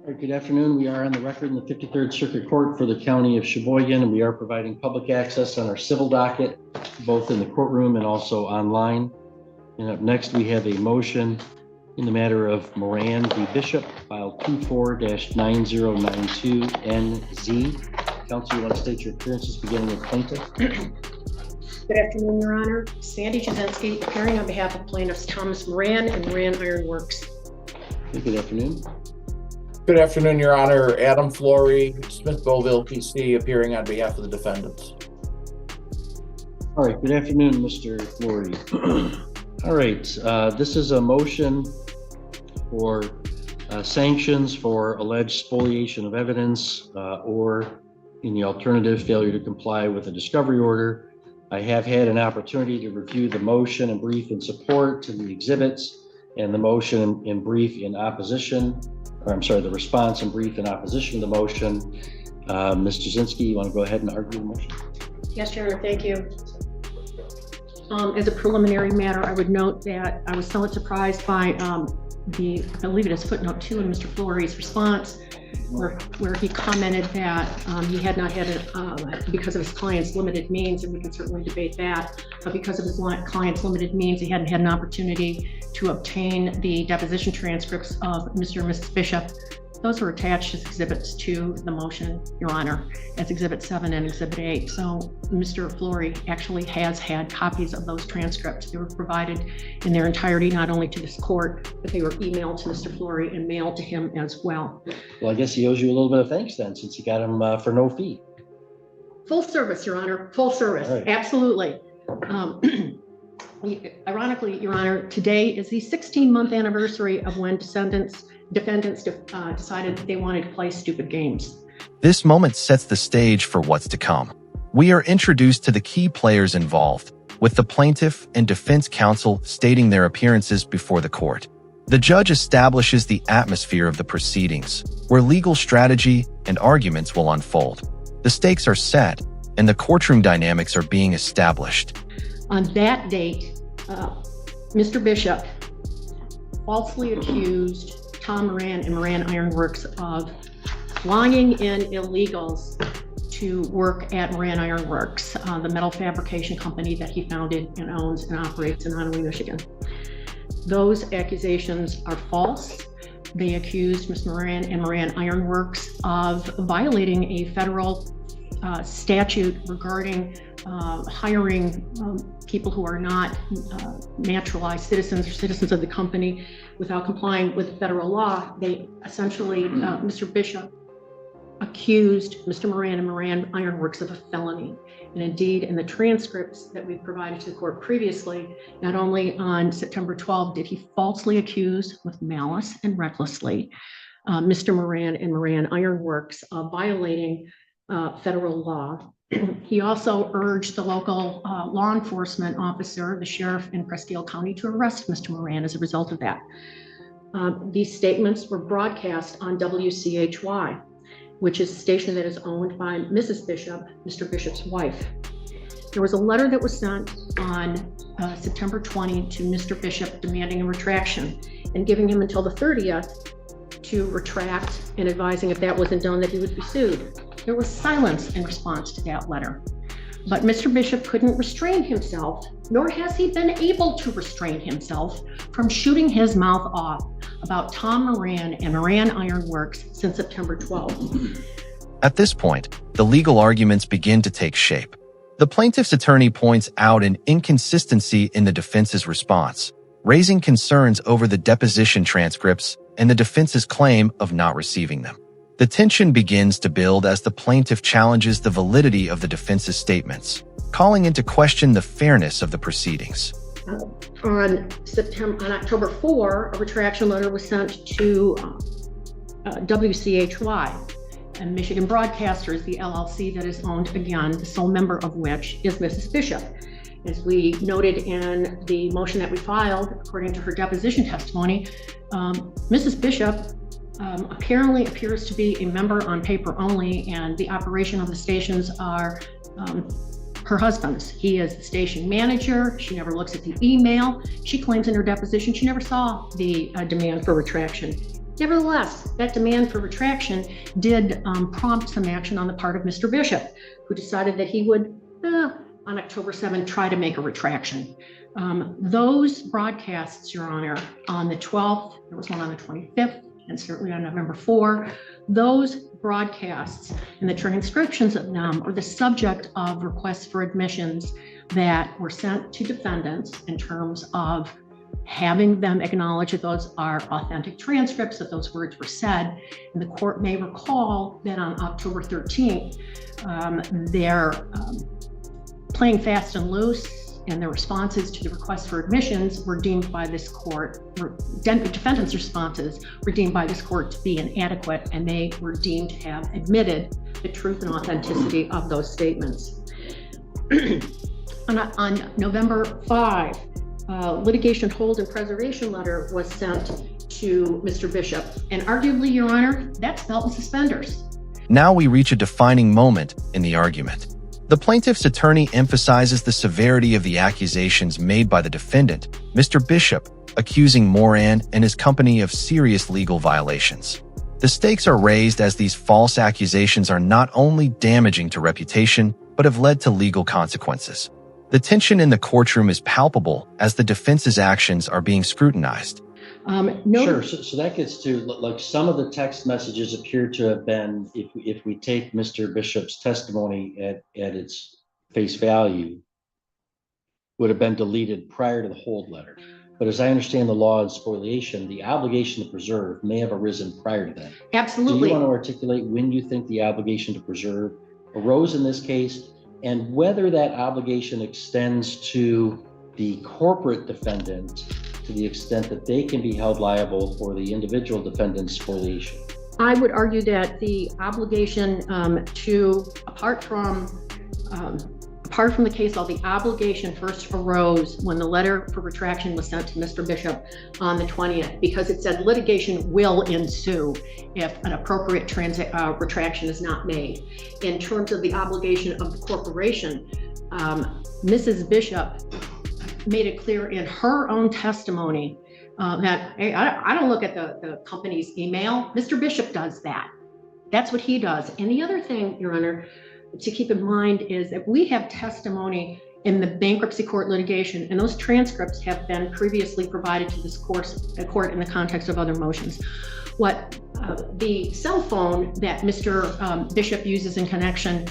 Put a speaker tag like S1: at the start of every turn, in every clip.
S1: All right, good afternoon. We are on the record in the 53rd Circuit Court for the County of Sheboygan, and we are providing public access on our civil docket, both in the courtroom and also online. And up next, we have a motion in the matter of Moran v. Bishop, file 24-9092NZ. Counsel, you want to state your appearances beginning with plaintiff?
S2: Good afternoon, Your Honor. Sandy Jasinski, appearing on behalf of plaintiffs Thomas Moran and Moran Iron Works.
S1: Good afternoon.
S3: Good afternoon, Your Honor. Adam Flory, Smith-Boville, PC, appearing on behalf of the defendants.
S1: All right, good afternoon, Mr. Flory. All right, this is a motion for sanctions for alleged spoliation of evidence or, in the alternative, failure to comply with a discovery order. I have had an opportunity to review the motion and brief in support to the exhibits and the motion in brief in opposition. The response and brief in opposition to the motion. Ms. Jasinski, you want to go ahead and argue the motion?
S2: Yes, Your Honor, thank you. As a preliminary matter, I would note that I was somewhat surprised by I believe it is footnote 2 in Mr. Flory's response, where he commented that he had not had because of his client's limited means, and we can certainly debate that, but because of his client's limited means, he hadn't had an opportunity to obtain the deposition transcripts of Mr. and Mrs. Bishop. Those were attached as exhibits to the motion, Your Honor, as Exhibit 7 and Exhibit 8. So Mr. Flory actually has had copies of those transcripts. They were provided in their entirety, not only to this court, but they were emailed to Mr. Flory and mailed to him as well.
S1: Well, I guess he owes you a little bit of thanks then, since you got him for no fee.
S2: Full service, Your Honor, full service,
S1: right.
S2: Absolutely. Ironically, Your Honor, today is the 16-month anniversary of when defendants decided they wanted to play stupid games.
S4: This moment sets the stage for what's to come. We are introduced to the key players involved, with the plaintiff and defense counsel stating their appearances before the court. The judge establishes the atmosphere of the proceedings, where legal strategy and arguments will unfold. The stakes are set, and the courtroom dynamics are being established.
S2: On that date, Mr. Bishop falsely accused Tom Moran and Moran Iron Works of flying in illegals to work at Moran Iron Works, the metal fabrication company that he founded and owns and operates in Onaway, Michigan. Those accusations are false. They accused Ms. Moran and Moran Iron Works of violating a federal statute regarding hiring people who are not naturalized citizens or citizens of the company without complying with federal law. They essentially, Mr. Bishop accused Mr. Moran and Moran Iron Works of a felony. And indeed, in the transcripts that we've provided to the court previously, not only on September 12 did he falsely accuse with malice and recklessly Mr. Moran and Moran Iron Works of violating federal law. He also urged the local law enforcement officer, the sheriff in Presque Isle County, to arrest Mr. Moran as a result of that. These statements were broadcast on WCHY, which is a station that is owned by Mrs. Bishop, Mr. Bishop's wife. There was a letter that was sent on September 20 to Mr. Bishop demanding a retraction and giving him until the 30th to retract and advising if that wasn't done that he would be sued. There was silence in response to that letter. But Mr. Bishop couldn't restrain himself, nor has he been able to restrain himself from shooting his mouth off about Tom Moran and Moran Iron Works since September 12th.
S4: At this point, the legal arguments begin to take shape. The plaintiff's attorney points out an inconsistency in the defense's response, raising concerns over the deposition transcripts and the defense's claim of not receiving them. The tension begins to build as the plaintiff challenges the validity of the defense's statements, calling into question the fairness of the proceedings.
S2: On October 4, a retraction letter was sent to WCHY, and Michigan Broadcasters, the LLC that is owned, again, the sole member of which is Mrs. Bishop. As we noted in the motion that we filed, according to her deposition testimony, Mrs. Bishop apparently appears to be a member on paper only, and the operation of the stations are her husband's. He is the station manager. She never looks at the email. She claims in her deposition she never saw the demand for retraction. Nevertheless, that demand for retraction did prompt some action on the part of Mr. Bishop, who decided that he would, on October 7th, try to make a retraction. Those broadcasts, Your Honor, on the 12th, there was one on the 25th, and certainly on November 4, those broadcasts and the transcriptions of them are the subject of requests for admissions that were sent to defendants in terms of having them acknowledge that those are authentic transcripts, that those words were said. And the court may recall that on October 13th, their playing fast and loose and their responses to the request for admissions were deemed by this court, defendants' responses were deemed by this court to be inadequate, and they were deemed to have admitted the truth and authenticity of those statements. On November 5, litigation hold and preservation letter was sent to Mr. Bishop, and arguably, Your Honor, that's belt and suspenders.
S4: Now we reach a defining moment in the argument. The plaintiff's attorney emphasizes the severity of the accusations made by the defendant, Mr. Bishop, accusing Moran and his company of serious legal violations. The stakes are raised as these false accusations are not only damaging to reputation, but have led to legal consequences. The tension in the courtroom is palpable as the defense's actions are being scrutinized.
S1: Sure. So that gets to, like, some of the text messages appear to have been, if we take Mr. Bishop's testimony at its face value, would have been deleted prior to the hold letter. But as I understand the law of spoliation, the obligation to preserve may have arisen prior to that.
S2: Absolutely.
S1: Do you want to articulate when you think the obligation to preserve arose in this case, and whether that obligation extends to the corporate defendant to the extent that they can be held liable for the individual defendant's spoliation?
S2: I would argue that the obligation apart from the case law, the obligation first arose when the letter for retraction was sent to Mr. Bishop on the 20th, because it said litigation will ensue if an appropriate retraction is not made. In terms of the obligation of the corporation, Mrs. Bishop made it clear in her own testimony that, hey, I don't look at the company's email. Mr. Bishop does that. That's what he does. And the other thing, Your Honor, to keep in mind is that we have testimony in the bankruptcy court litigation, and those transcripts have been previously provided to this court in the context of other motions. What the cell phone that Mr. Bishop uses in connection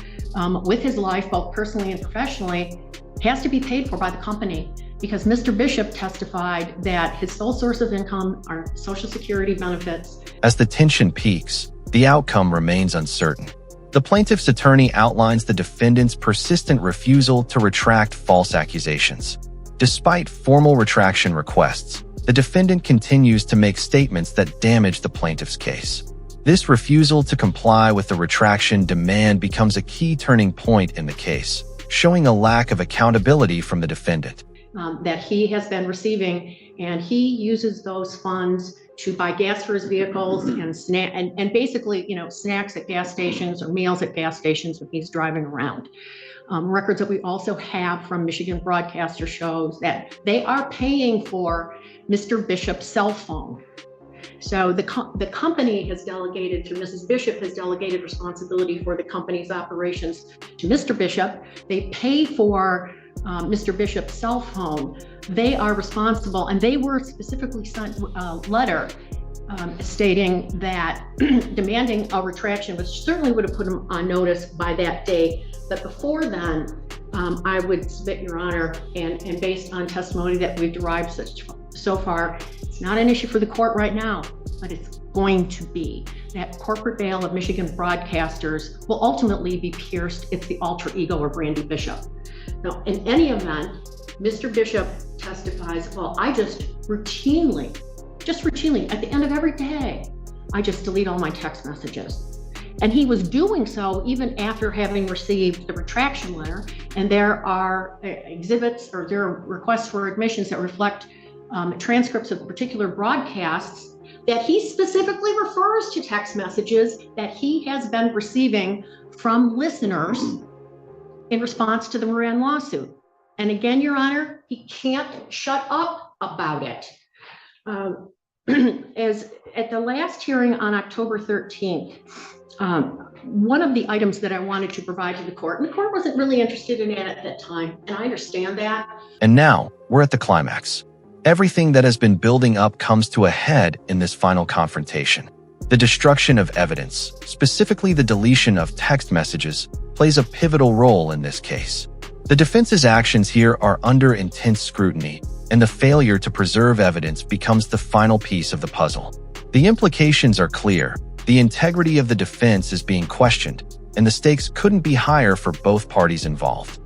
S2: with his life, both personally and professionally, has to be paid for by the company, because Mr. Bishop testified that his sole source of income are Social Security benefits.
S4: As the tension peaks, the outcome remains uncertain. The plaintiff's attorney outlines the defendant's persistent refusal to retract false accusations. Despite formal retraction requests, the defendant continues to make statements that damage the plaintiff's case. This refusal to comply with the retraction demand becomes a key turning point in the case, showing a lack of accountability from the defendant.
S2: That he has been receiving, and he uses those funds to buy gas for his vehicles and basically, snacks at gas stations or meals at gas stations when he's driving around. Records that we also have from Michigan Broadcaster shows that they are paying for Mr. Bishop's cell phone. So the company has delegated to Mrs. Bishop, has delegated responsibility for the company's operations to Mr. Bishop. They pay for Mr. Bishop's cell phone. They are responsible, and they were specifically sent a letter stating that demanding a retraction, which certainly would have put them on notice by that date. But before then, I would submit, Your Honor, and based on testimony that we've derived so far, it's not an issue for the court right now, but it's going to be. That corporate veil of Michigan broadcasters will ultimately be pierced. It's the alter ego of Randy Bishop. Now, in any event, Mr. Bishop testifies, well, I just routinely, at the end of every day, I just delete all my text messages. And he was doing so even after having received the retraction letter. And there are exhibits, or there are requests for admissions that reflect transcripts of particular broadcasts that he specifically refers to text messages that he has been receiving from listeners in response to the Moran lawsuit. And again, Your Honor, he can't shut up about it. As at the last hearing on October 13th, one of the items that I wanted to provide to the court, and the court wasn't really interested in it at that time, and I understand that.
S4: And now, we're at the climax. Everything that has been building up comes to a head in this final confrontation. The destruction of evidence, specifically the deletion of text messages, plays a pivotal role in this case. The defense's actions here are under intense scrutiny, and the failure to preserve evidence becomes the final piece of the puzzle. The implications are clear. The integrity of the defense is being questioned, and the stakes couldn't be higher for both parties involved.